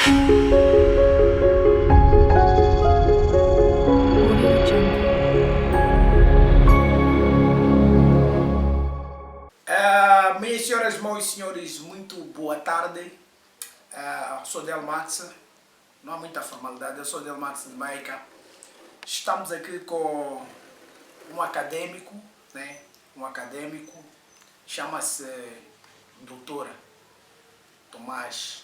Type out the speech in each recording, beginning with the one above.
Audio Jungle. Minhas senhoras, meus senhores, muito boa tarde. Sou Del Max, não há muita formalidade, eu sou Del Max de Maica. Estamos aqui com um acadêmico, né? Um acadêmico, chama-se Dr. Tomás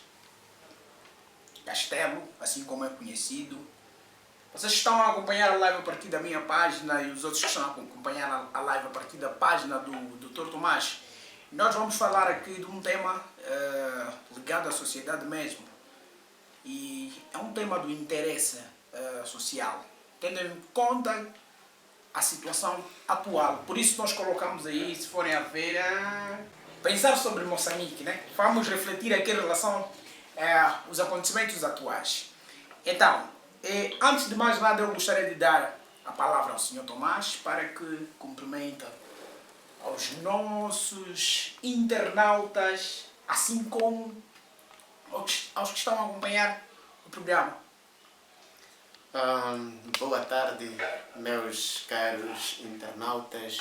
Castelo, assim como é conhecido. Vocês estão a acompanhar a live a partir da minha página e os outros que estão a acompanhar a live a partir da página do Dr. Tomás. Nós vamos falar aqui de um tema ligado à sociedade mesmo. E é um tema do interesse social, tendo em conta a situação atual. Por isso nós colocamos aí, se forem a ver, pensar sobre Moçambique, né? Vamos refletir aqui em relação aos acontecimentos atuais. Então, antes de mais nada, eu gostaria de dar a palavra ao Sr. Tomás para que cumprimente aos nossos internautas, assim como aos que estão a acompanhar o programa. Boa tarde, meus caros internautas,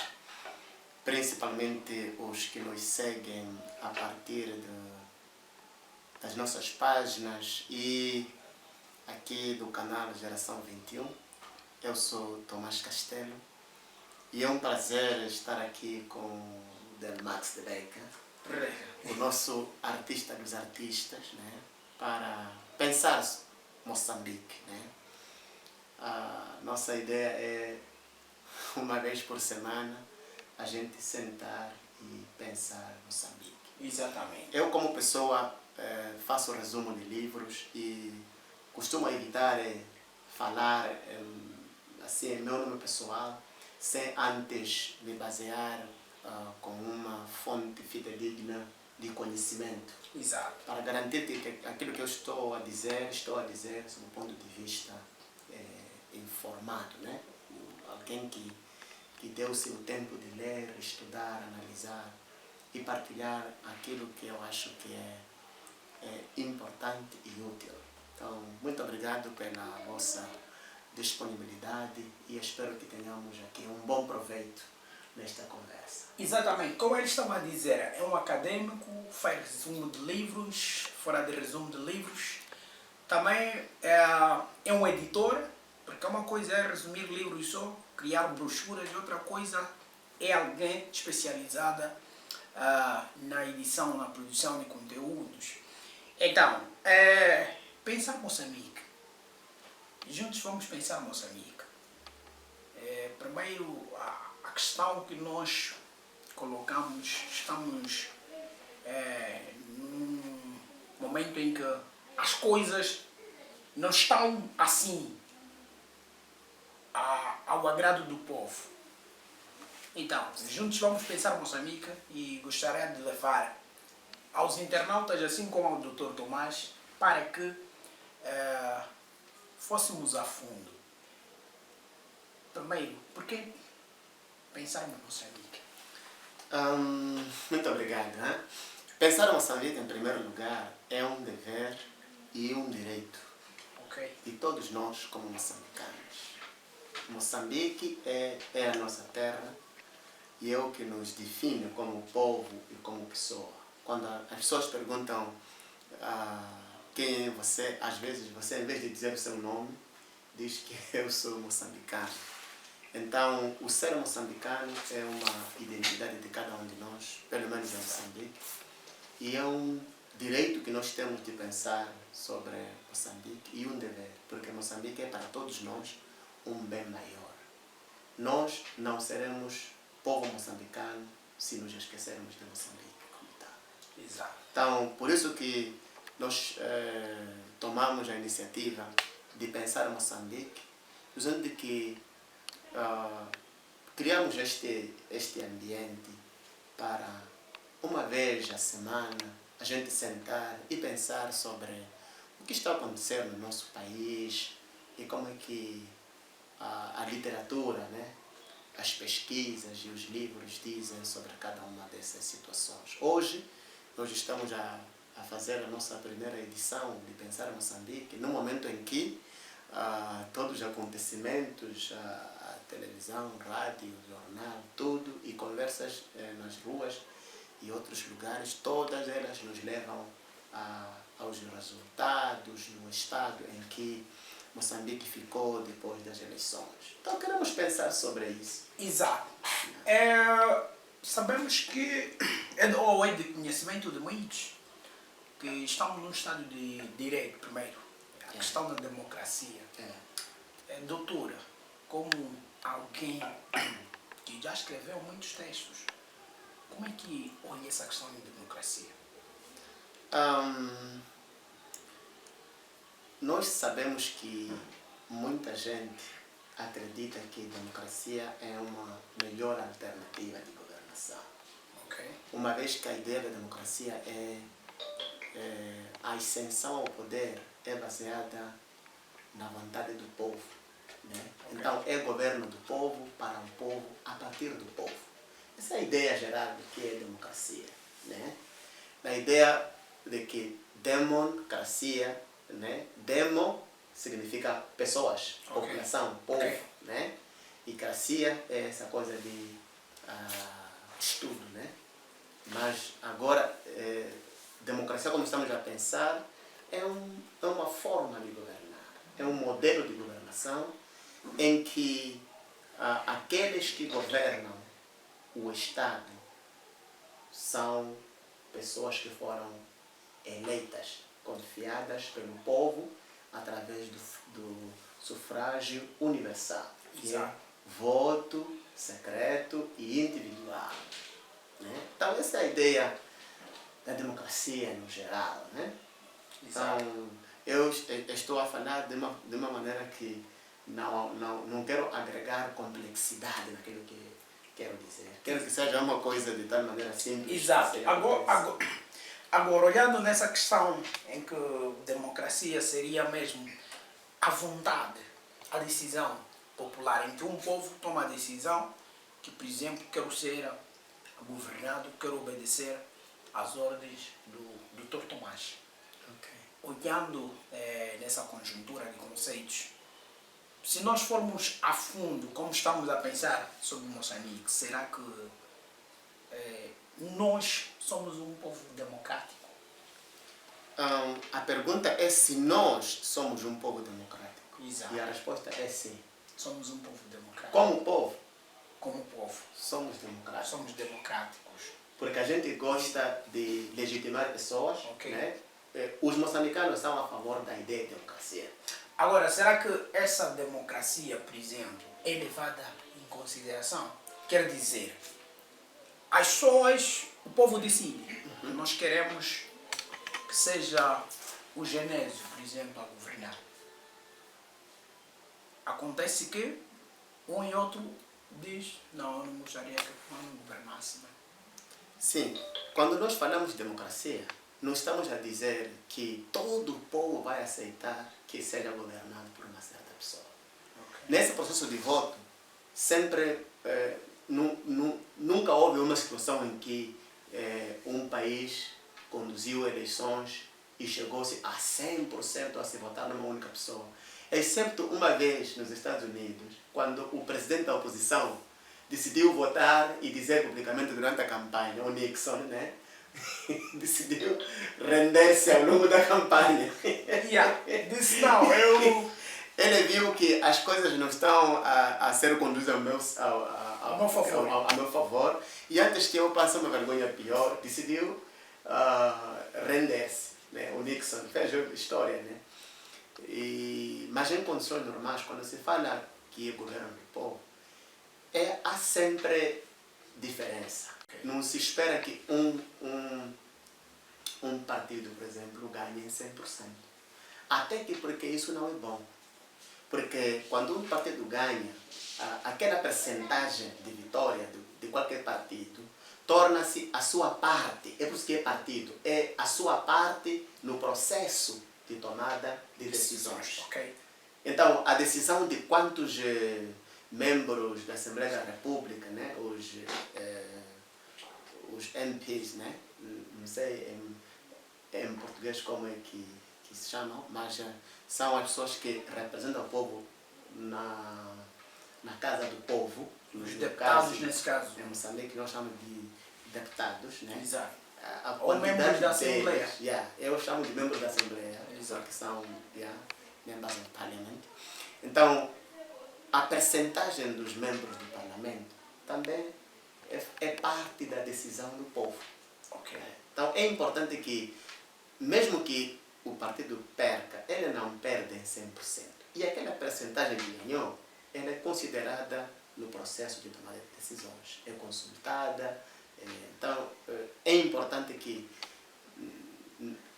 principalmente os que nos seguem a partir das nossas páginas e aqui do canal Geração 21. Eu sou Tomás Castelo e é um prazer estar aqui com o Del Max de Beca, o nosso artista dos artistas, né, para pensar Moçambique, né? A nossa ideia é, uma vez por semana, a gente sentar e pensar Moçambique. Exatamente. Eu, como pessoa, faço resumo de livros e costumo evitar falar assim, em meu nome pessoal, sem antes me basear com uma fonte fidedigna de conhecimento. Exato. Para garantir que aquilo que eu estou a dizer sob o ponto de vista informado, né? Alguém que deu o seu tempo de ler, estudar, analisar e partilhar aquilo que eu acho que é importante e útil. Então, muito obrigado pela vossa disponibilidade e espero que tenhamos aqui um bom proveito nesta conversa. Exatamente. Como ele estava a dizer, é um acadêmico, faz resumo de livros, fora de resumo de livros. Também é um editor, porque uma coisa é resumir livros só, criar brochuras, e outra coisa é alguém especializada na edição, na produção de conteúdos. Então, pensar Moçambique. Juntos vamos pensar Moçambique. Primeiro, a questão que nós colocamos, estamos num momento em que as coisas não estão assim ao agrado do povo. Então, juntos vamos pensar Moçambique e gostaria de levar aos internautas, assim como ao Dr. Tomás, para que fôssemos a fundo. Primeiro, por que pensar em Moçambique? Muito obrigado. Hein? Pensar em Moçambique, em primeiro lugar, é um dever e um direito Ok? de todos nós como moçambicanos. Moçambique é a nossa terra e é o que nos define como povo e como pessoa. Quando as pessoas perguntam quem é você, às vezes você, em vez de dizer o seu nome, diz que eu sou moçambicano. Então, o ser moçambicano é uma identidade de cada um de nós, pelo menos em Moçambique, e é um direito que nós temos de pensar sobre Moçambique e um dever, porque Moçambique é para todos nós um bem maior. Nós não seremos povo moçambicano se nos esquecermos de Moçambique como tal. Exato. Então, por isso que nós tomamos a iniciativa de pensar em Moçambique, usando de que criamos este ambiente para, uma vez a semana, a gente sentar e pensar sobre o que está acontecendo no nosso país e como é que a literatura, né, as pesquisas e os livros dizem sobre cada uma dessas situações. Hoje, nós estamos a a fazer a nossa primeira edição de Pensar Moçambique, no momento em que todos os acontecimentos, a televisão, rádio, jornal, tudo, e conversas nas ruas e outros lugares, todas elas nos levam aos resultados no estado em que Moçambique ficou depois das eleições. Então queremos pensar sobre isso. Exato. Sabemos que é de conhecimento de muitos que estamos num estado de direito, primeiro. A questão da democracia. Doutora, como alguém que já escreveu muitos textos, como é que olha essa questão de democracia? Nós sabemos que muita gente acredita que democracia é uma melhor alternativa de governação. Okay. Uma vez que a ideia da democracia a ascensão ao poder é baseada na vontade do povo. Né? Okay. Então é governo do povo, para o povo, a partir do povo. Essa é a ideia geral do que é democracia. Né? A ideia de que democracia, né? Demo significa pessoas, okay. População, povo, okay. Né? E cracia é essa coisa de estudo, né? Mas agora, democracia, como estamos a pensar, é uma forma de governar, é um modelo de governação em que aqueles que governam o Estado são pessoas que foram eleitas, confiadas pelo povo através do sufrágio universal, que é voto secreto e individual. Né? Então essa é a ideia da democracia no geral. Né? Então eu estou a falar de uma maneira que não quero agregar complexidade naquilo que quero dizer. Quero que seja uma coisa de tal maneira simples. Exato. Agora, olhando nessa questão em que democracia seria mesmo a vontade, a decisão popular, em que um povo toma a decisão que, por exemplo, quero ser governado, quero obedecer às ordens do Dr. Tomás. Okay. Olhando nessa conjuntura de conceitos, se nós formos a fundo, como estamos a pensar sobre Moçambique, será que nós somos um povo democrático? A pergunta é se nós somos um povo democrático. Exato. E a resposta é sim. Somos um povo democrático. Como povo? Como povo. Somos democráticos. Somos democráticos. Porque a gente gosta de legitimar pessoas. Okay. Né? Os moçambicanos são a favor da ideia de democracia. Agora, será que essa democracia, por exemplo, é levada em consideração? Quer dizer, as pessoas, o povo decide. Nós queremos que seja o Genésio, por exemplo, a governar. Acontece que um e outro diz, não, eu não gostaria que fulano governasse. Né? Sim, quando nós falamos de democracia, não estamos a dizer que todo o povo vai aceitar que seja governado por uma certa pessoa. Okay. Nesse processo de voto, sempre, nunca houve uma situação em que um país conduziu eleições e chegou-se a 100% a se votar numa única pessoa. Excepto uma vez nos Estados Unidos, quando o presidente da oposição decidiu votar e dizer publicamente durante a campanha, o Nixon, né? decidiu render-se ao longo da campanha. Disse não, Ele viu que as coisas não estão a ser conduzidas ao meu favor e antes que eu passe uma vergonha pior, decidiu render-se. Né? O Nixon fez história. Né? Mas em condições normais, quando se fala que é governo do povo, há sempre diferença. Não se espera que um partido, por exemplo, ganhe 100%. Até que porque isso não é bom. Porque quando um partido ganha, aquela percentagem de vitória de qualquer partido torna-se a sua parte. É por isso que é partido. É a sua parte no processo de tomada de decisões. Okay. Então, a decisão de quantos membros da Assembleia da República, né, os MPs, né, não sei, em português como é que se chamam, mas são as pessoas que representam o povo na casa do povo. Os No deputados, caso, nesse caso. em Moçambique nós chamamos de deputados, né? Exato. A Ou membros da deles, Assembleia. eu chamo de membros da Assembleia, Exato. que são members of Parliament. Então, a percentagem dos membros do Parlamento também é parte da decisão do povo. Ok. Então, é importante que, mesmo que o partido perca, ele não perde em 100%. E aquela percentagem que ganhou, ela é considerada no processo de tomada de decisões. É consultada. Então, é importante que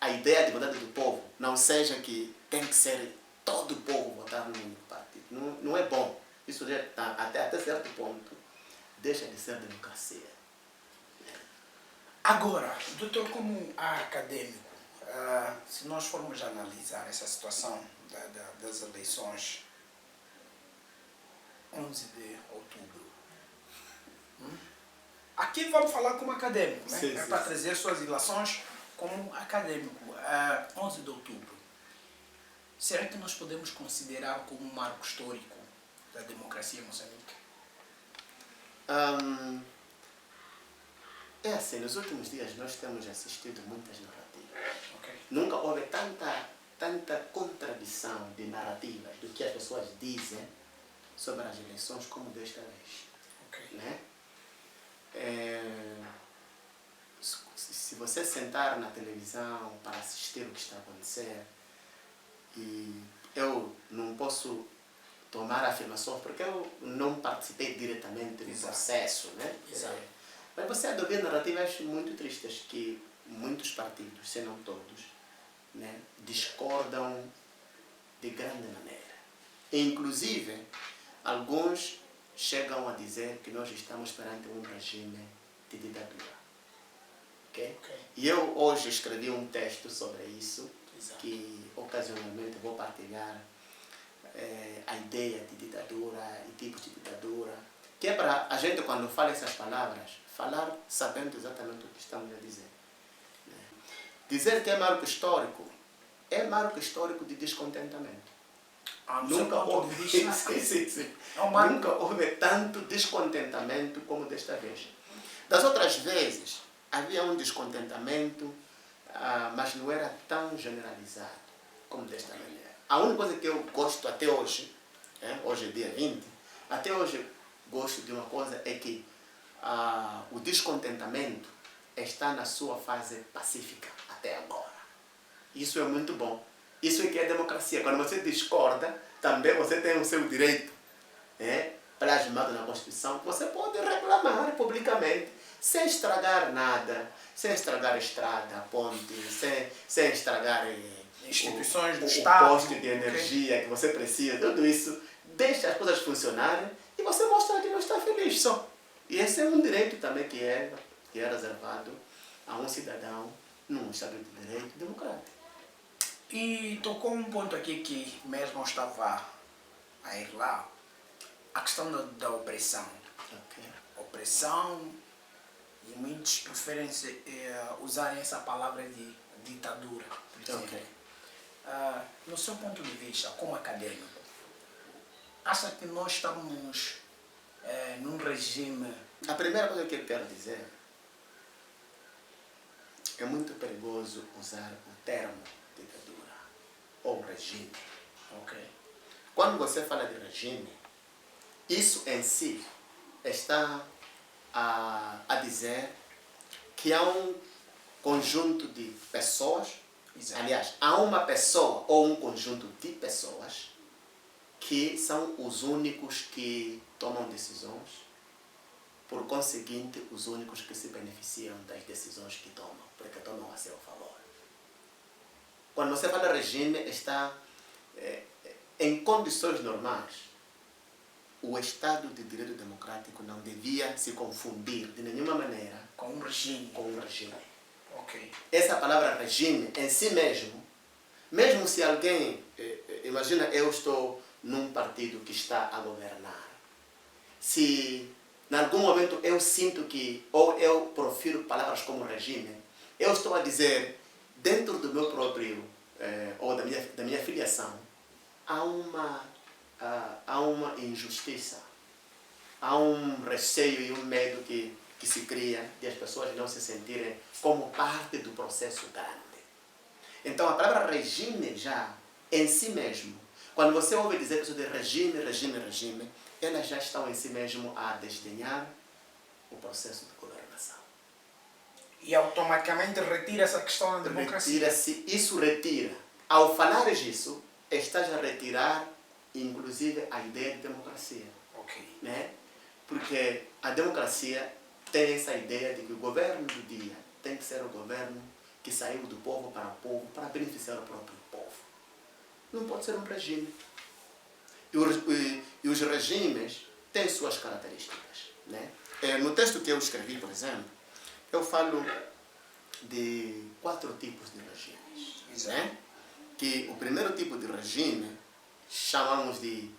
a ideia de vontade do povo não seja que tem que ser todo o povo votar no único partido. Não é bom. Isso já está, até certo ponto, deixa de ser democracia. Agora, doutor, como acadêmico, se nós formos analisar essa situação das eleições 11 de outubro, aqui vamos falar como acadêmico, né? Sim, É sim, para sim. trazer suas ilações como acadêmico. 11 de outubro, será que nós podemos considerar como um marco histórico da democracia em Moçambique? É assim, nos últimos dias nós temos assistido muitas narrativas. Ok. Nunca houve tanta contradição de narrativas do que as pessoas dizem sobre as eleições como desta vez. Ok. Né? Se você sentar na televisão para assistir o que está a acontecer, e eu não posso tomar afirmações porque eu não participei diretamente do Exato. processo, né? Exato. Mas você há de ouvir narrativas muito tristes que muitos partidos, se não todos, né, discordam de grande maneira. E, inclusive, alguns chegam a dizer que nós estamos perante um regime de ditadura. Okay? Ok. E eu hoje escrevi um texto sobre isso, Exato. que ocasionalmente vou partilhar a ideia de ditadura e tipos de ditadura, que é para a gente, quando fala essas palavras, falar sabendo exatamente o que estamos a dizer. Dizer que é marco histórico de descontentamento. No seu Nunca ponto houve, de vista, sim. é um marco. Nunca houve tanto descontentamento como desta vez. Das outras vezes, havia um descontentamento, mas não era tão generalizado como desta maneira. A única coisa que eu gosto até hoje, hoje é dia 20, até hoje gosto de uma coisa é que o descontentamento está na sua fase pacífica até agora. Isso é muito bom. Isso é que é democracia. Quando você discorda, também você tem o seu direito plasmado na Constituição. Você pode reclamar publicamente, sem estragar nada, sem estragar estrada, ponte, sem estragar Instituições do o Estado, posto de energia que você precisa. Tudo isso deixa as coisas funcionarem e você mostra que não está feliz só. E esse é um direito também que é reservado a um cidadão num Estado de Direito democrático. E tocou um ponto aqui que mesmo eu estava a ir lá, a questão da opressão. Okay. Opressão, e muitos preferem usarem essa palavra de ditadura, por exemplo. Okay. No seu ponto de vista, como acadêmico, acha que nós estamos num regime... A primeira coisa que eu quero dizer é muito perigoso usar o termo ditadura ou regime. Ok. Quando você fala de regime, isso em si está a dizer que há um conjunto de pessoas, Exato. aliás, há uma pessoa ou um conjunto de pessoas que são os únicos que tomam decisões, por conseguinte, os únicos que se beneficiam das decisões que tomam, porque tomam a seu favor. Quando você fala regime, está em condições normais. O Estado de Direito Democrático não devia se confundir de nenhuma maneira Com um regime. com um regime. Ok. Essa palavra regime, em si mesmo se alguém, imagina eu estou num partido que está a governar, se em algum momento eu sinto que, ou eu profiro palavras como regime, eu estou a dizer dentro do meu próprio, ou da minha filiação, há uma injustiça, há um receio e um medo que se cria de as pessoas não se sentirem como parte do processo grande. Então a palavra regime já, em si mesmo, quando você ouve dizer pessoas de regime, elas já estão em si mesmo a desdenhar o processo de governação. E automaticamente retira essa questão da democracia. Isso retira. Ao falares isso, estás a retirar, inclusive, a ideia de democracia. Ok. Né? Porque a democracia tem essa ideia de que o governo do dia tem que ser o governo que saiu do povo, para beneficiar o próprio povo. Não pode ser um regime. E os regimes têm suas características. Né? No texto que eu escrevi, por exemplo, eu falo de 4 tipos de regimes. Né? Que o primeiro tipo de regime chamamos de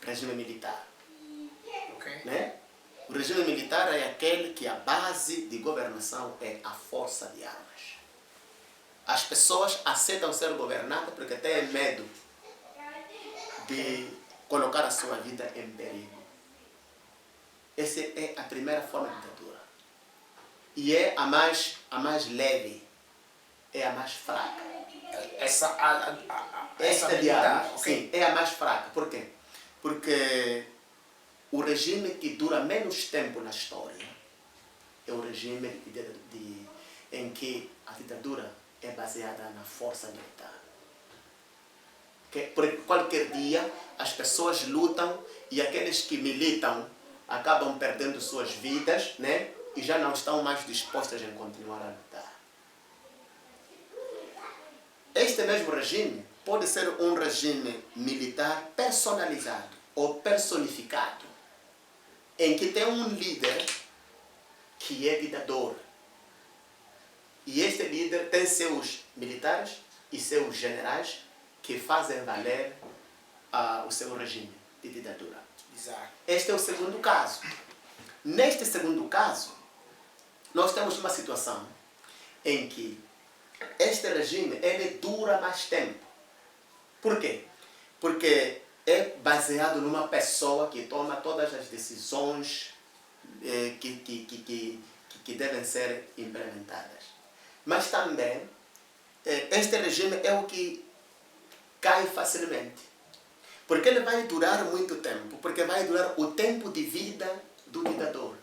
regime militar. Ok. Né? O regime militar é aquele que a base de governação é a força de armas. As pessoas aceitam ser governadas porque têm medo de colocar a sua vida em perigo. Essa é a primeira forma de ditadura. E é a mais leve, é a mais fraca. Essa De armas, okay. sim, é a mais fraca. Por quê? Porque o regime que dura menos tempo na história é o regime em que a ditadura é baseada na força militar. Porque qualquer dia as pessoas lutam e aqueles que militam acabam perdendo suas vidas, né? E já não estão mais dispostos a continuar a lutar. Este mesmo regime pode ser um regime militar personalizado ou personificado, em que tem um líder que é ditador. E este líder tem seus militares e seus generais que fazem valer o seu regime de ditadura. Exato. Este é o segundo caso. Neste segundo caso, nós temos uma situação em que este regime ele dura mais tempo. Por quê? Porque é baseado numa pessoa que toma todas as decisões que devem ser implementadas. Mas também, este regime é o que cai facilmente. Porque ele vai durar muito tempo, porque vai durar o tempo de vida do ditador.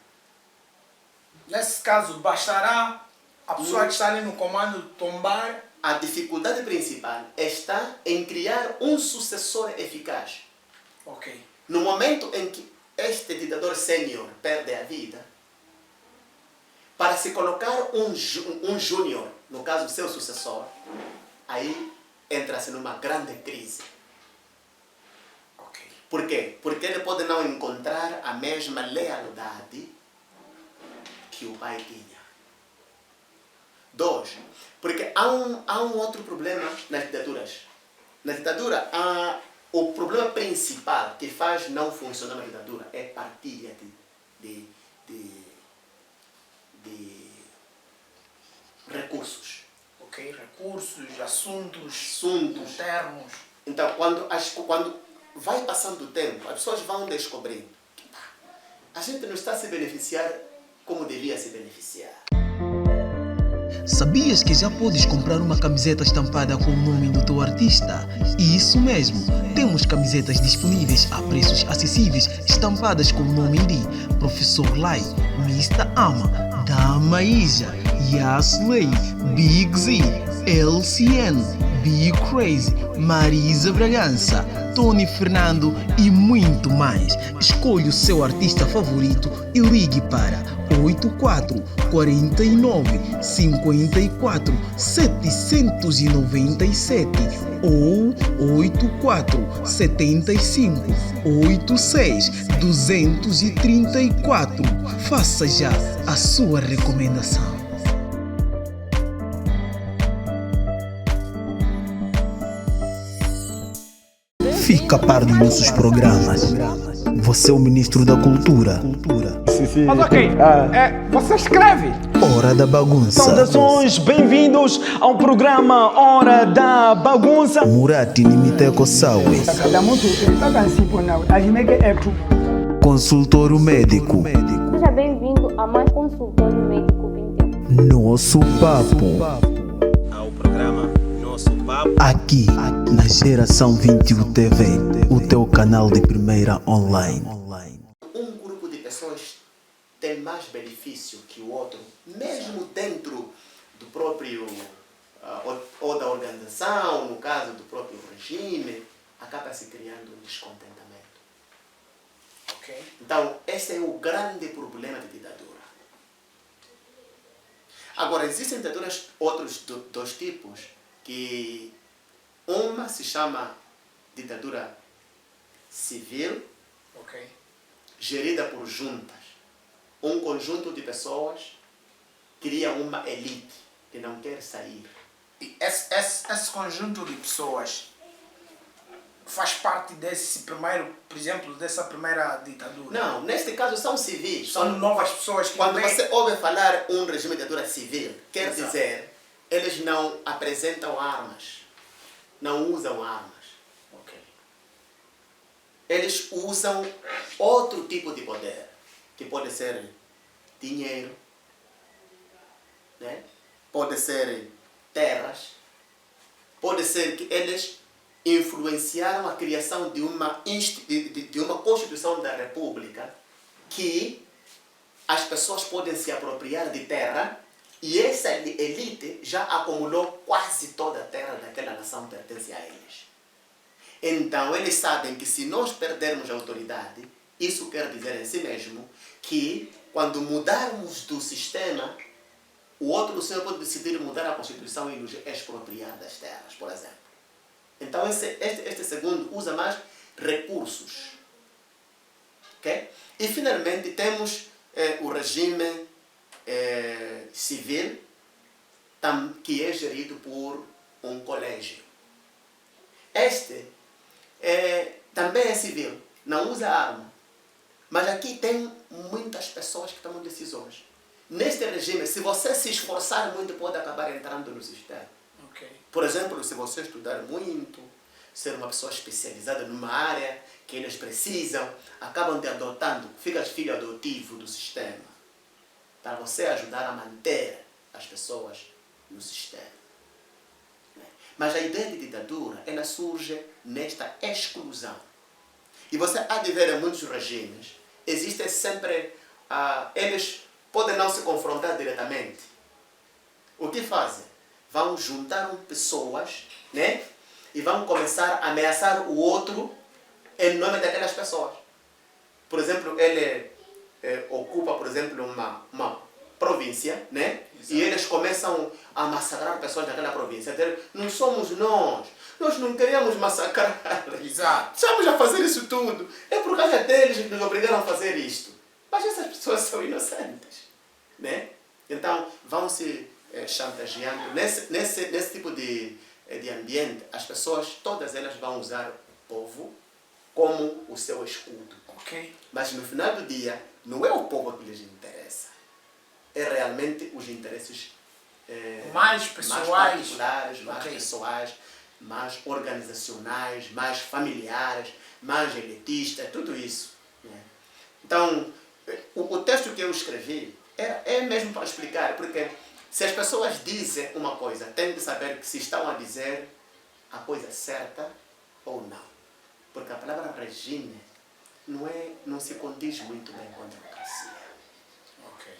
Nesse caso, bastará a pessoa que está ali no comando tombar. A dificuldade principal está em criar um sucessor eficaz. Ok. No momento em que este ditador sênior perde a vida, para se colocar um júnior, no caso seu sucessor, aí entra-se numa grande crise. Ok. Por quê? Porque ele pode não encontrar a mesma lealdade que o pai tinha. 2. Porque há um outro problema nas ditaduras. Na ditadura, o problema principal que faz não funcionar uma ditadura é partilha de recursos. Ok, recursos, assuntos internos. Então, quando vai passando o tempo, as pessoas vão descobrindo que a gente não está a se beneficiar como devia se beneficiar. Sabias que já podes comprar uma camiseta estampada com o nome do teu artista? Isso mesmo, temos camisetas disponíveis a preços acessíveis, estampadas com o nome de Professor Lai, Mr. Ama, Dama Ija, Yasley, Big Z, LCN, Be Crazy, Marisa Bragança, Tony Fernando e muito mais. Escolha o seu artista favorito e ligue para 84 49 54 797 ou 84 75 86 234. Faça já a sua recomendação. Fica a par dos nossos programas. Você é o Ministro da Cultura. Mas ok, você escreve. Hora da Bagunça. Saudações, bem-vindos ao programa Hora da Bagunça. Murati Nimiteko Sawe. Consultório médico. Seja bem-vindo a mais Consultório Médico 21. Nosso papo. Ao programa Nosso Papo. Aqui, na Geração 21 TV, o teu canal de primeira online. Um grupo de pessoas tem mais benefício que o outro, mesmo dentro do próprio, ou da organização, no caso do próprio regime, acaba se criando um descontentamento. Ok? Então, esse é o grande problema da ditadura. Agora, existem ditaduras, outros dois tipos, que uma se chama ditadura civil, Ok? gerida por juntas. Um conjunto de pessoas cria uma elite que não quer sair. E esse conjunto de pessoas faz parte desse primeiro, por exemplo, dessa primeira ditadura? Não, neste caso são civis. São novas pessoas que Quando não você ouve falar um regime de ditadura civil, quer Exato. dizer, eles não apresentam armas, não usam armas. Ok. Eles usam outro tipo de poder, que pode ser dinheiro, né? Pode ser terras, pode ser que eles influenciaram a criação de uma Constituição da República que as pessoas podem se apropriar de terra e essa elite já acumulou quase toda a terra daquela nação pertence a eles. Então, eles sabem que se nós perdermos a autoridade, isso quer dizer em si mesmo que quando mudarmos do sistema, o outro senhor pode decidir mudar a Constituição e nos expropriar das terras, por exemplo. Então, este segundo usa mais recursos. Okay? E, finalmente, temos o regime civil, que é gerido por um colégio. Este também é civil, não usa arma. Mas aqui tem muitas pessoas que tomam decisões. Neste regime, se você se esforçar muito, pode acabar entrando no sistema. Ok. Por exemplo, se você estudar muito, ser uma pessoa especializada numa área que eles precisam, acabam te adotando, ficas filho adotivo do sistema, para você ajudar a manter as pessoas no sistema. Mas a ideia de ditadura, ela surge nesta exclusão. E você há de ver em muitos regimes, existe sempre, eles podem não se confrontar diretamente. O que fazem? Vão juntar pessoas, né? E vão começar a ameaçar o outro em nome daquelas pessoas. Por exemplo, ele ocupa, por exemplo, uma província, né? Exato. E eles começam a massacrar pessoas daquela província. Não somos nós não queríamos massacrar. Exato. Estamos a fazer isso tudo. É por causa deles que nos obrigaram a fazer isto. Mas essas pessoas são inocentes, né? Então, vão se chantageando. Nesse tipo de ambiente, as pessoas, todas elas vão usar o povo como o seu escudo. Ok. Mas no final do dia, não é o povo que lhes interessa. É realmente os interesses mais pessoais, mais particulares, mais Ok. pessoais, mais organizacionais, mais familiares, mais elitistas, tudo isso. Né? Então, o texto que eu escrevi é mesmo para explicar, porque se as pessoas dizem uma coisa, tem que saber que se estão a dizer a coisa certa ou não. Porque a palavra regime não se condiz muito bem com a democracia. Ok.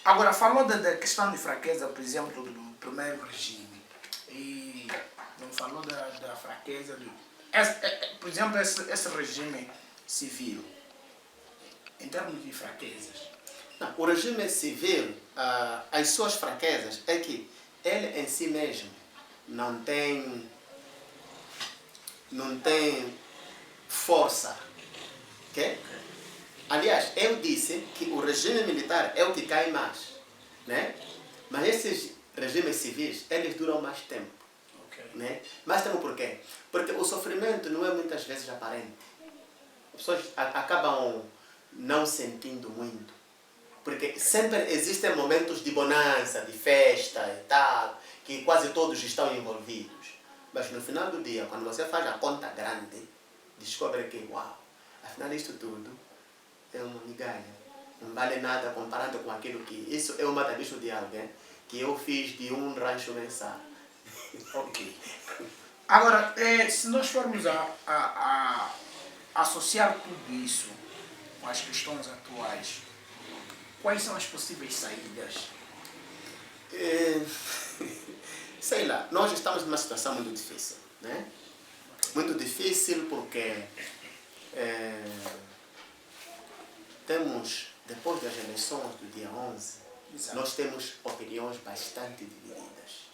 Agora, falou da questão de fraqueza, por exemplo, do primeiro regime. E não falou da fraqueza do... por exemplo, esse regime civil, em termos de fraquezas. Não, o regime civil, as suas fraquezas é que ele em si mesmo não tem força. Okay? Aliás, eu disse que o regime militar é o que cai mais, né? Mas esses regimes civis, eles duram mais tempo. Ok. Né? Mais tempo por quê? Porque o sofrimento não é muitas vezes aparente. As pessoas acabam não sentindo muito. Porque sempre existem momentos de bonança, de festa e tal, que quase todos estão envolvidos. Mas no final do dia, quando você faz a conta grande, descobre que, uau, afinal isto tudo é uma migalha. Não vale nada comparado com aquilo que... Isso é o mata-bicho de alguém que eu fiz de um rancho mensal. Ok. Agora, se nós formos a associar tudo isso com as questões atuais, quais são as possíveis saídas? Sei lá, nós estamos numa situação muito difícil, né? Muito difícil porque temos, depois das eleições do dia 11, Exato. nós temos opiniões bastante divididas.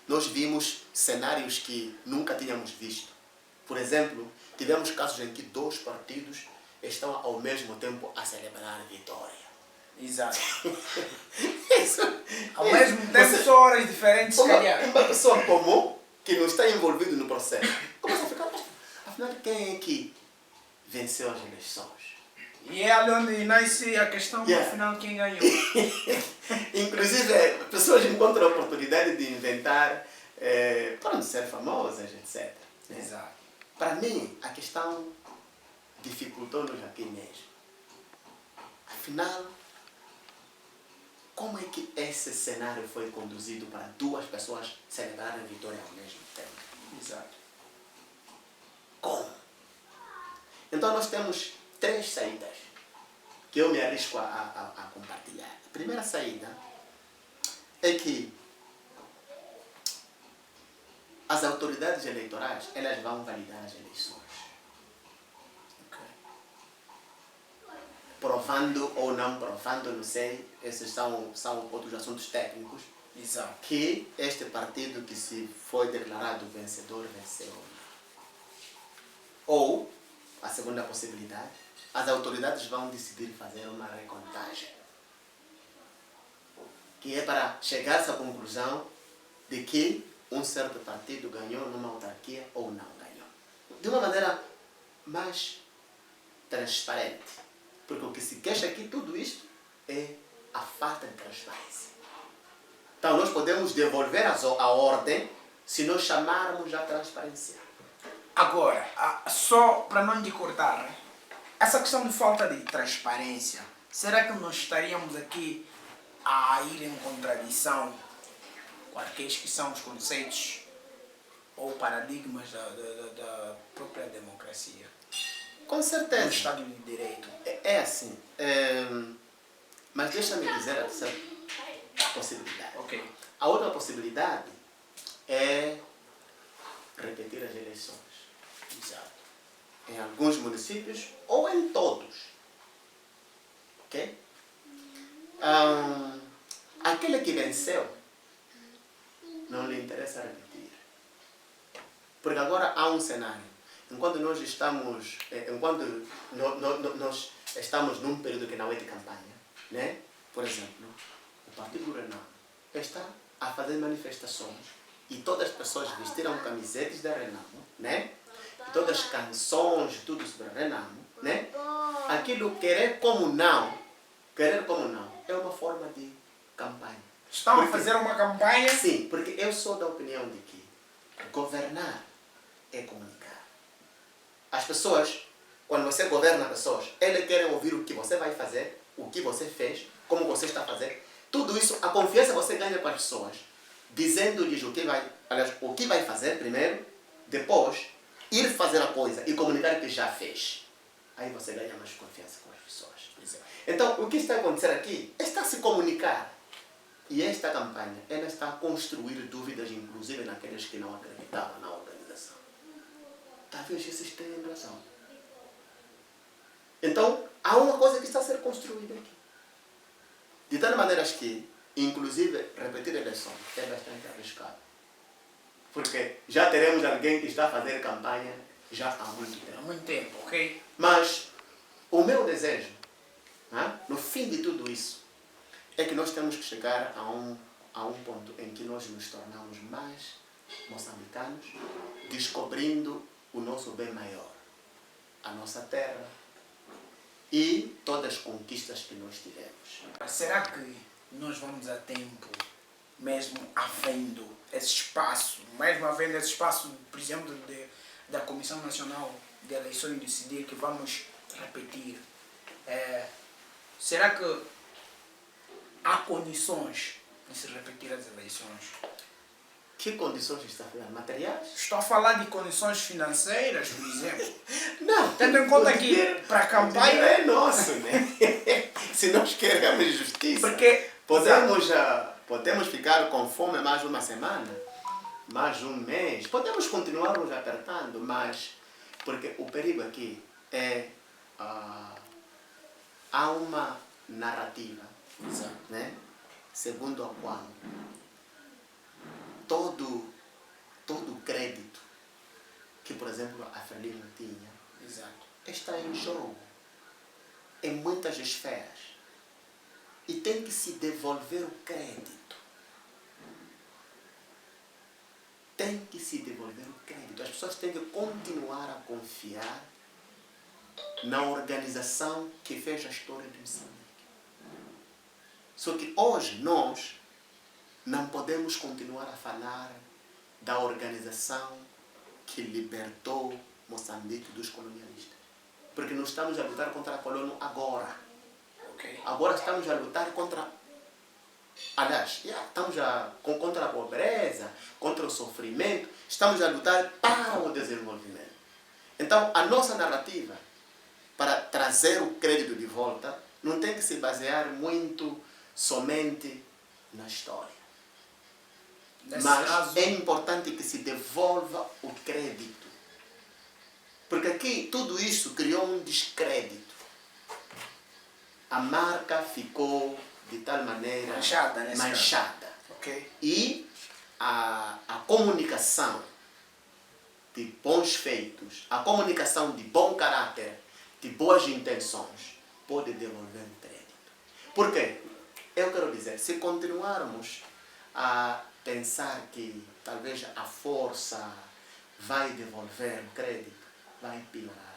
Nós vimos cenários que nunca tínhamos visto. Por exemplo, tivemos casos em que 2 partidos estão ao mesmo tempo a celebrar a vitória. Exato. Isso, Ao mesmo tempo, são horas diferentes, se calhar. uma pessoa comum que não está envolvido no processo começa a ficar, afinal, quem é que venceu as eleições? E é ali onde nasce a questão, Yeah. afinal, quem ganhou. Inclusive, pessoas encontram a oportunidade de inventar para ser famosas, etc. né? Exato. Para mim, a questão dificultou-nos aqui mesmo. Afinal, como é que esse cenário foi conduzido para 2 pessoas celebrarem a vitória ao mesmo tempo? Exato. Como? Então nós temos 3 saídas que eu me arrisco a compartilhar. A primeira saída é que as autoridades eleitorais, elas vão validar as eleições. Ok. Provando ou não provando, não sei, esses são outros assuntos técnicos, Exato. que este partido que se foi declarado vencedor, venceu. Ou, a segunda possibilidade, as autoridades vão decidir fazer uma recontagem, que é para chegar-se à conclusão de que um certo partido ganhou numa autarquia ou não ganhou. De uma maneira mais transparente. Porque o que se queixa aqui, tudo isto, é a falta de transparência. Então, nós podemos devolver a ordem se nós chamarmos a transparência. Agora, só para não te cortar, né? Essa questão de falta de transparência, será que nós estaríamos aqui a ir em contradição com aqueles que são os conceitos ou paradigmas da própria democracia? Com certeza. Do Estado de Direito? É assim. Mas deixa-me dizer a terceira possibilidade. Ok. A outra possibilidade é repetir as eleições. Exato. Em alguns municípios ou em todos. Ok? Aquele que venceu não lhe interessa repetir. Porque agora há um cenário. Enquanto nós estamos num período que não é de campanha, né? Por exemplo, o Partido Renamo está a fazer manifestações e todas as pessoas vestiram camisetas da Renamo, né? E todas as canções, tudo sobre Renamo, né? Aquilo querer como não, é uma forma de campanha. Estão Porque- a fazer uma campanha? Sim, porque eu sou da opinião de que governar é comunicar. As pessoas, quando você governa pessoas, elas querem ouvir o que você vai fazer, o que você fez, como você está fazendo. Tudo isso, a confiança você ganha com as pessoas, dizendo-lhes o que vai fazer primeiro, depois ir fazer a coisa e comunicar que já fez. Aí você ganha mais confiança com as pessoas. Então, o que está a acontecer aqui está a se comunicar. E esta campanha, ela está a construir dúvidas, inclusive naqueles que não acreditavam na organização. Talvez esses tenham razão. Então, há uma coisa que está a ser construída aqui. De tal maneira que, inclusive, repetir eleições é bastante arriscado. Porque já teremos alguém que está a fazer campanha já há muito tempo. Há muito tempo, ok? Mas o meu desejo, no fim de tudo isso, é que nós temos que chegar a um ponto em que nós nos tornamos mais moçambicanos, descobrindo o nosso bem maior, a nossa terra, e todas as conquistas que nós tivemos. Será que nós vamos a tempo, mesmo havendo esse espaço, por exemplo, da Comissão Nacional de Eleições decidir que vamos repetir? Será que há condições de se repetir as eleições? Que condições está a falar? Materiais? Estou a falar de condições financeiras, por exemplo. Não. Tendo em conta o que dinheiro- para a o dinheiro campanha... é nosso, né? Se nós queremos justiça, Porque... podemos ficar com fome mais uma semana, mais um mês, podemos continuar nos apertando, mas porque o perigo aqui é há uma narrativa, né? Segundo a qual todo o crédito que, por exemplo, a Frelimo tinha está em jogo em muitas esferas e tem que se devolver o crédito. Tem que se devolver o crédito. As pessoas têm que continuar a confiar na organização que fez a história de Moçambique. Só que hoje nós não podemos continuar a falar da organização que libertou Moçambique dos colonialistas. Porque nós estamos a lutar contra a colônia agora. Agora estamos a lutar contra... Aliás, estamos contra a pobreza, contra o sofrimento. Estamos a lutar para o desenvolvimento. Então, a nossa narrativa para trazer o crédito de volta não tem que se basear muito somente na história. Mas caso... é importante que se devolva o crédito. Porque aqui tudo isso criou um descrédito. A marca ficou de tal maneira manchada. E a comunicação de bons feitos, a comunicação de bom caráter, de boas intenções, pode devolver o crédito. Por quê? Eu quero dizer, se continuarmos a pensar que talvez a força vai devolver o crédito, vai piorar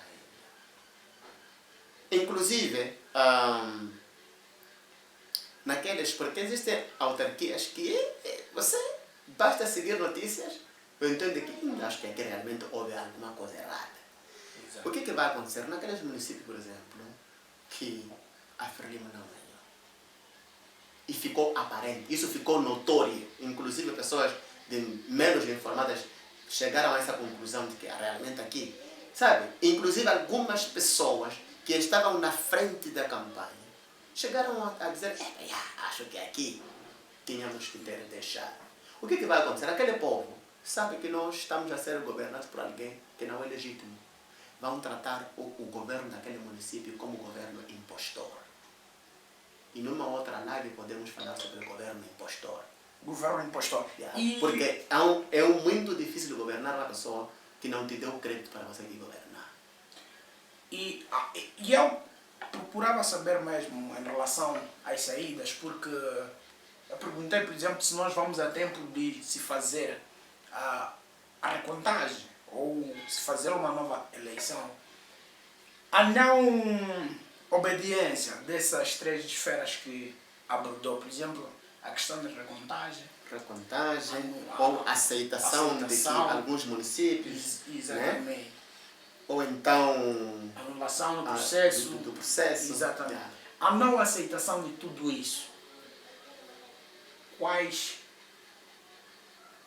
ainda. Inclusive, porque existem autarquias que você basta seguir notícias, eu entendo que acho que aqui realmente houve alguma coisa errada. O que vai acontecer naqueles municípios, por exemplo, que a Frelimo não ganhou? E ficou aparente, isso ficou notório. Inclusive pessoas menos informadas chegaram a essa conclusão de que realmente aqui, sabe? Inclusive algumas pessoas que estavam na frente da campanha chegaram a dizer, acho que aqui tínhamos que ter deixado. O que vai acontecer? Aquele povo sabe que nós estamos a ser governados por alguém que não é legítimo. Vão tratar o governo daquele município como governo impostor. E numa outra live podemos falar sobre o governo impostor. Governo impostor. Porque é muito difícil governar uma pessoa que não te deu crédito para você governar. E eu procurava saber mesmo em relação às saídas, porque eu perguntei, por exemplo, se nós vamos a tempo de se fazer a recontagem ou se fazer uma nova eleição. A não obediência dessas três esferas que abordou, por exemplo, a questão da recontagem, ou aceitação de que alguns municípios, exatamente, né? Ou então anulação do processo, do processo. Exatamente. A não aceitação de tudo isso, quais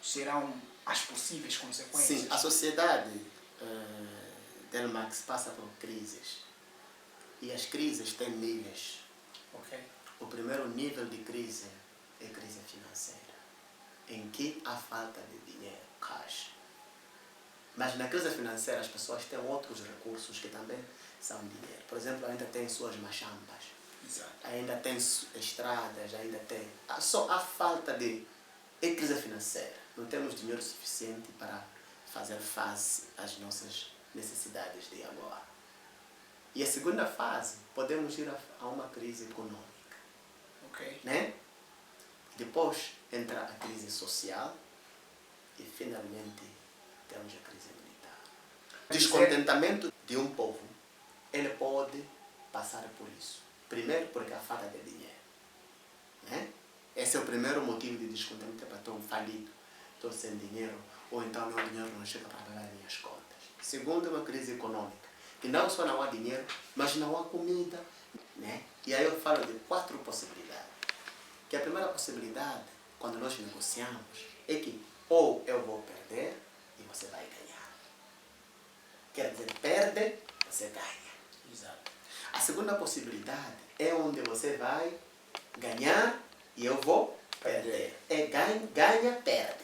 serão as possíveis consequências? Sim, a sociedade Delmax passa por crises. E as crises têm níveis. O primeiro nível de crise é crise financeira, em que há falta de dinheiro, cash. Mas na crise financeira as pessoas têm outros recursos que também são dinheiro. Por exemplo, ainda tem suas machambas, ainda tem estradas, ainda tem... Só há falta de... É crise financeira. Não temos dinheiro suficiente para fazer face às nossas necessidades de agora. E a segunda fase, podemos ir a uma crise econômica. Né? Depois entra a crise social e finalmente temos a crise militar. O descontentamento de um povo, ele pode passar por isso. Primeiro, porque a falta de dinheiro. Né? Esse é o primeiro motivo de descontentamento. Estou falido, estou sem dinheiro, ou então meu dinheiro não chega para pagar as minhas contas. Segundo, uma crise econômica, que não só não há dinheiro, mas não há comida. Né? E aí eu falo de 4 possibilidades. Que a primeira possibilidade, quando nós negociamos, é que ou eu vou perder e você vai ganhar. Quer dizer, perde, você ganha. Exato. A segunda possibilidade é onde você vai ganhar e eu vou perder. É ganha, perde.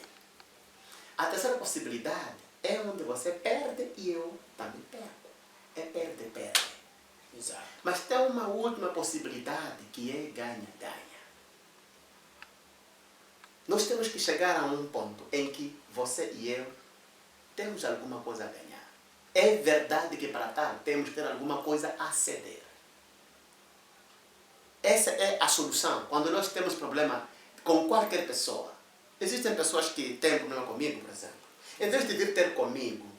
A terceira possibilidade é onde você perde e eu também perco. É perde, perde. Exato. Mas tem uma última possibilidade que é ganha, ganha. Nós temos que chegar a um ponto em que você e eu temos alguma coisa a ganhar. É verdade que para tal temos que ter alguma coisa a ceder. Essa é a solução. Quando nós temos problema com qualquer pessoa. Existem pessoas que têm problema comigo, por exemplo. Em vez de vir ter comigo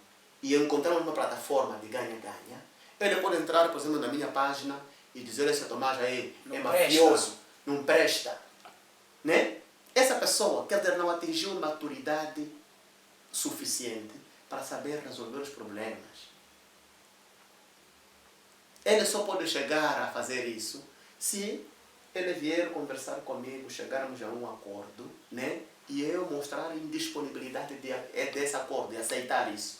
e encontrarmos uma plataforma de ganha-ganha, ele pode entrar, por exemplo, na minha página e dizer: esse Tomás aí é mafioso, não presta. Né? Essa pessoa, quer dizer, não atingiu maturidade suficiente para saber resolver os problemas. Ele só pode chegar a fazer isso se ele vier conversar comigo, chegarmos a um acordo, né? E eu mostrar indisponibilidade desse acordo, de aceitar isso.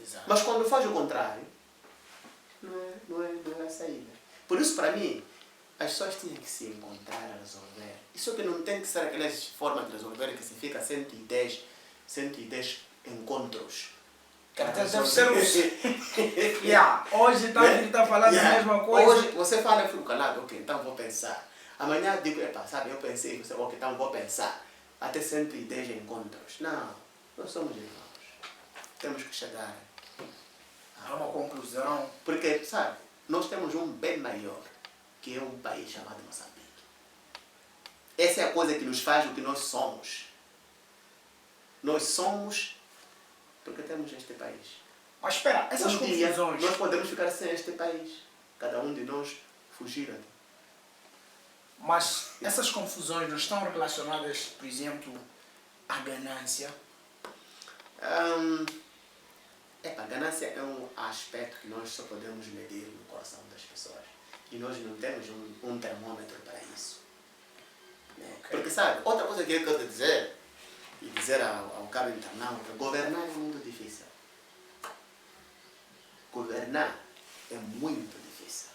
Exato. Mas quando faz o contrário, não é a saída. Por isso, para mim, as pessoas tinham que se encontrar a resolver. Isso que não tem que ser aquelas formas de resolver que se fica 110 encontros. Deve ser hoje está falando a mesma coisa. Hoje você fala, eu fico calado, ok, então vou pensar. Amanhã eu digo, sabe, eu pensei, você, ok, então vou pensar. Até 110 encontros. Não, nós somos irmãos. Temos que chegar a uma conclusão. Porque, sabe, nós temos um bem maior, que é um país chamado Moçambique. Essa é a coisa que nos faz o que nós somos. Nós somos porque temos este país. Mas espera, essas dia, confusões... nós podemos ficar sem este país. Cada um de nós fugir. Mas essas confusões não estão relacionadas, por exemplo, à ganância? A ganância é um aspecto que nós só podemos medir no coração das pessoas. E nós não temos um termômetro para isso. Né? Okay. Porque, sabe, outra coisa que eu quero dizer, e dizer ao caro internauta, governar é muito difícil. Governar é muito difícil.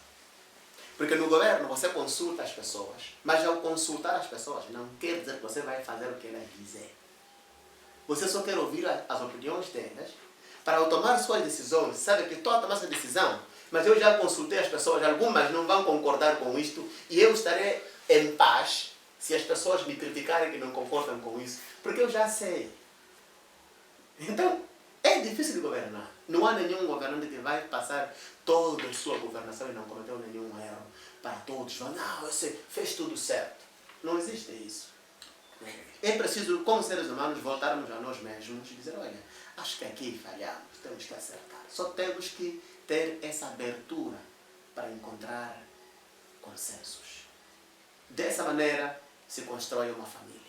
Porque no governo você consulta as pessoas, mas ao consultar as pessoas não quer dizer que você vai fazer o que elas dizem. Você só quer ouvir as opiniões delas para ao tomar suas decisões. Sabe que estou a tomar essa decisão, mas eu já consultei as pessoas, algumas não vão concordar com isto e eu estarei em paz se as pessoas me criticarem que não concordam com isso, porque eu já sei. Então, é difícil de governar. Não há nenhum governante que vai passar toda a sua governação e não cometeu nenhum erro para todos. Não, você fez tudo certo. Não existe isso. É preciso, como seres humanos, voltarmos a nós mesmos e dizer, olha, acho que aqui falhamos, temos que acertar. Só temos que ter essa abertura para encontrar consensos. Dessa maneira se constrói uma família,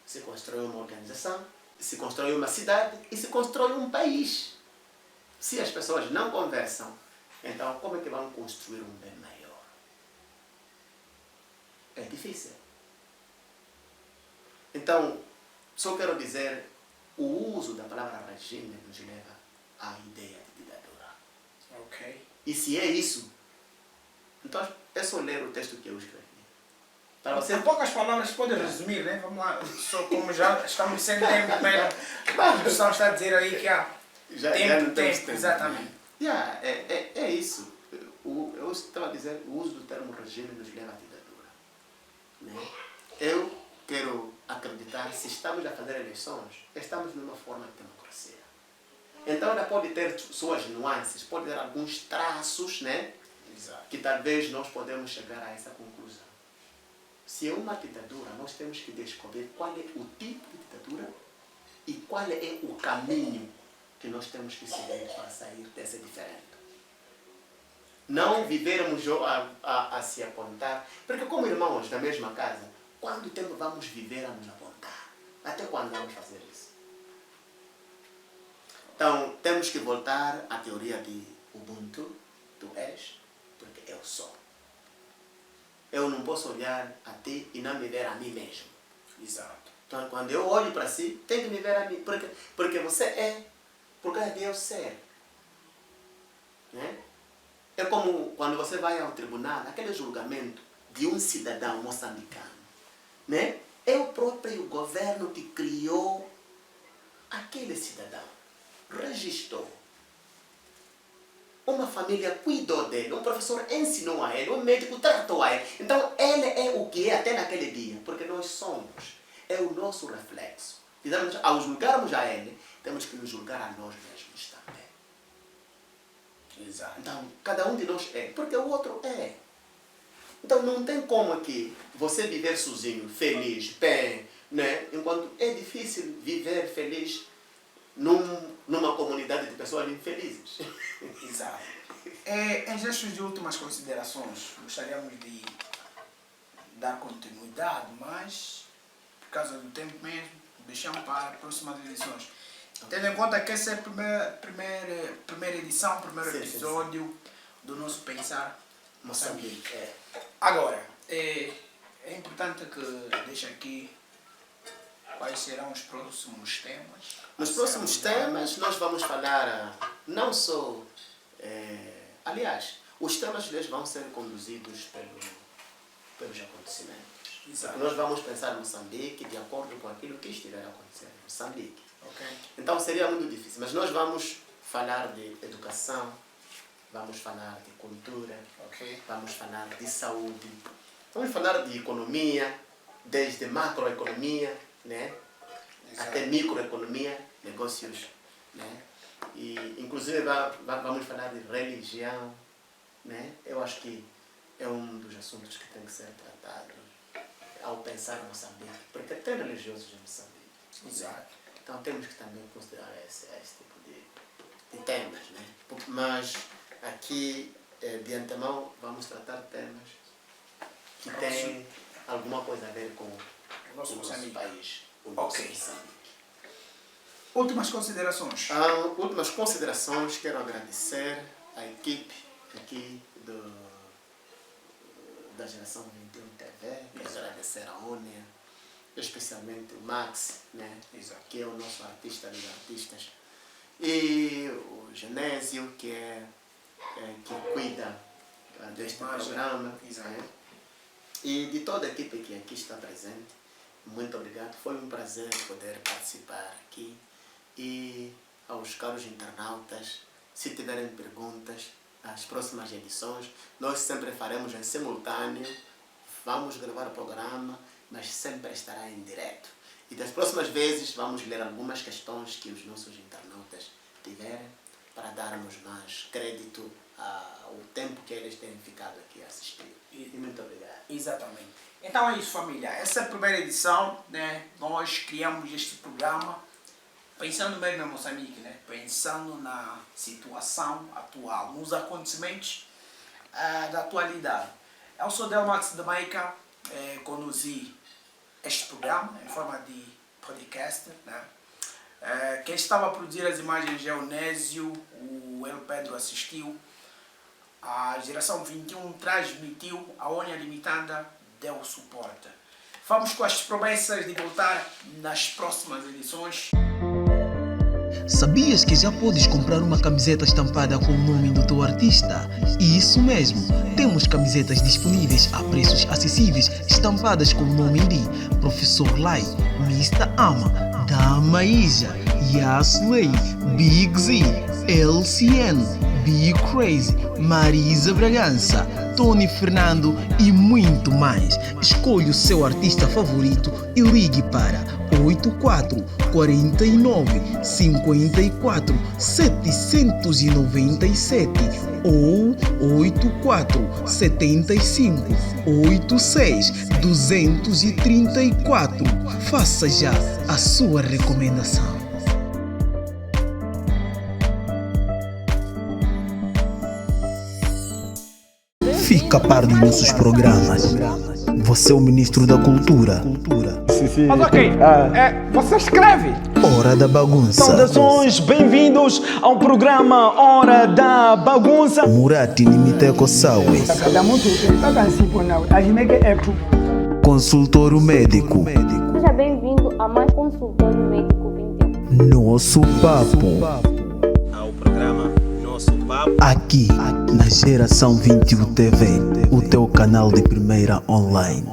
se constrói uma organização, se constrói uma cidade e se constrói um país. Se as pessoas não conversam, então como é que vão construir um bem maior? É difícil. Então, só quero dizer, o uso da palavra regime nos leva à ideia de ditadura. Ok. E se é isso, então é só ler o texto que eu escrevi. Para você... Em poucas palavras, pode resumir, né? Vamos lá, só como já estamos sem tempo, a produção está a dizer aí que há tempo. Exatamente. É isso. Eu estava a dizer, o uso do termo regime nos leva à ditadura. Né? Eu quero acreditar, se estamos a fazer eleições, estamos numa forma de democracia. Então ela pode ter suas nuances, pode ter alguns traços, né? Exato. Que talvez nós podemos chegar a essa conclusão. Se é uma ditadura, nós temos que descobrir qual é o tipo de ditadura e qual é o caminho que nós temos que seguir para sair dessa diferente. Não vivermos a se apontar. Porque como irmãos na mesma casa, quanto tempo vamos viver a nos apontar? Até quando vamos fazer isso? Então, temos que voltar à teoria de Ubuntu, tu és, porque eu sou. Eu não posso olhar a ti e não me ver a mim mesmo. Exato. Então, quando eu olho para si, tem que me ver a mim. Porque você é, por causa de eu ser. Né? É como quando você vai ao tribunal, aquele julgamento de um cidadão moçambicano. Né? É o próprio governo que criou aquele cidadão. Registrou. Uma família cuidou dele, um professor ensinou a ele, um médico tratou a ele. Então ele é o que é até naquele dia, porque nós somos. É o nosso reflexo. Então, ao julgarmos a ele, temos que nos julgar a nós mesmos também. Exato. Então, cada um de nós é, porque o outro é. Então não tem como aqui você viver sozinho, feliz, bem, né? Enquanto é difícil viver feliz numa comunidade de pessoas infelizes. Exato. Em gestos de últimas considerações, gostaríamos de dar continuidade, mas por causa do tempo mesmo, deixamos para as próximas edições. Tendo em conta que essa é a primeira edição, primeiro episódio do nosso Pensar Moçambique. Agora, é importante que deixe aqui quais serão os próximos temas. Nos próximos temas nós vamos falar não só... aliás, os temas deles vão ser conduzidos pelos acontecimentos. Exato. Nós vamos pensar em Moçambique de acordo com aquilo que estiver acontecendo em Moçambique. Okay. Então seria muito difícil, mas nós vamos falar de educação, vamos falar de cultura, Okay. vamos falar de saúde, vamos falar de economia, desde macroeconomia, né? Exato. Até microeconomia, negócios, né? E inclusive vamos falar de religião, né? Eu acho que é um dos assuntos que tem que ser tratado ao pensar em Moçambique, porque tem religiosos em Moçambique. Exato. Então temos que também considerar esse tipo de temas, né? Mas aqui, de antemão, vamos tratar temas que têm alguma coisa a ver com o nosso país, o nosso Moçambique. Últimas considerações. Últimas considerações, quero agradecer à equipe aqui da Geração 21 TV, quero agradecer a ONEA, especialmente o Max, né? Exato. Que é o nosso artista dos artistas, e o Genésio, que cuida deste programa. Exato. Né? E de toda a equipe que aqui está presente, muito obrigado, foi um prazer poder participar aqui. E aos caros internautas, se tiverem perguntas, as próximas edições, nós sempre faremos em simultâneo, vamos gravar o programa, mas sempre estará em direto. E das próximas vezes vamos ler algumas questões que os nossos internautas tiverem, para darmos mais crédito ao tempo que eles têm ficado aqui a assistir. E muito obrigado. Exatamente. Então é isso, família. Essa é a primeira edição, né? Nós criamos este programa pensando mesmo em Moçambique, né? Pensando na situação atual, nos acontecimentos da atualidade. Eu sou Delmax de Maica, conduzi este programa em forma de podcast, né? Quem estava a produzir as imagens é o Nésio, o El Pedro assistiu, a Geração 21 transmitiu, a ONEA Limitada deu suporte. Vamos com as promessas de voltar nas próximas edições. Sabias que já podes comprar uma camiseta estampada com o nome do teu artista? Isso mesmo, temos camisetas disponíveis a preços acessíveis, estampadas com o nome de Professor Lai, Mr. Ama, Dama Ija, Yasley, Big Z, LCN, Be Crazy, Marisa Bragança, Tony Fernando e muito mais. Escolha o seu artista favorito e ligue para 84 49 54 797 ou 84 75 86 234. Faça já a sua recomendação. Fica a par dos nossos programas. Você é o Ministro da Cultura. Mas ok, você escreve. Hora da Bagunça. Saudações, bem-vindos ao programa Hora da Bagunça. Murati Nimiteko Sawe. Consultório Médico. Seja bem-vindo a mais Consultório Médico 21. Nosso Papo. Ao programa Nosso Papo. Aqui, na Geração 21 TV. O teu canal de primeira online.